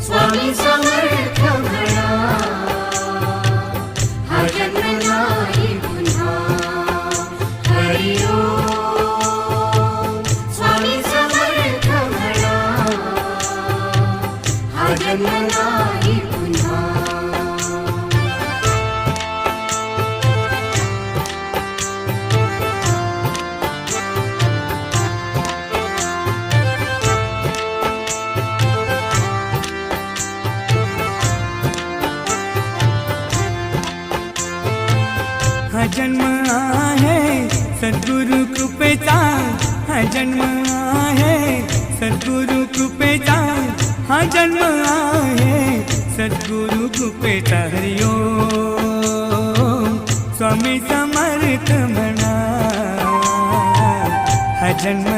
स्वामी समर्थ म्हणा, हा जन्म नाही पुन्हा. हरि ओम स्वामी समर्थ म्हणा, हा जन्म नाही पुन्हा. हा जन्म आहे सद्गुरु कृपेचा, हा जन्म आहे सद्गुरु कृपेचा, हा जन्म आहे सद्गुरु कृपेचा. हरि ओम स्वामी समर्थ म्हणा, हा जन्म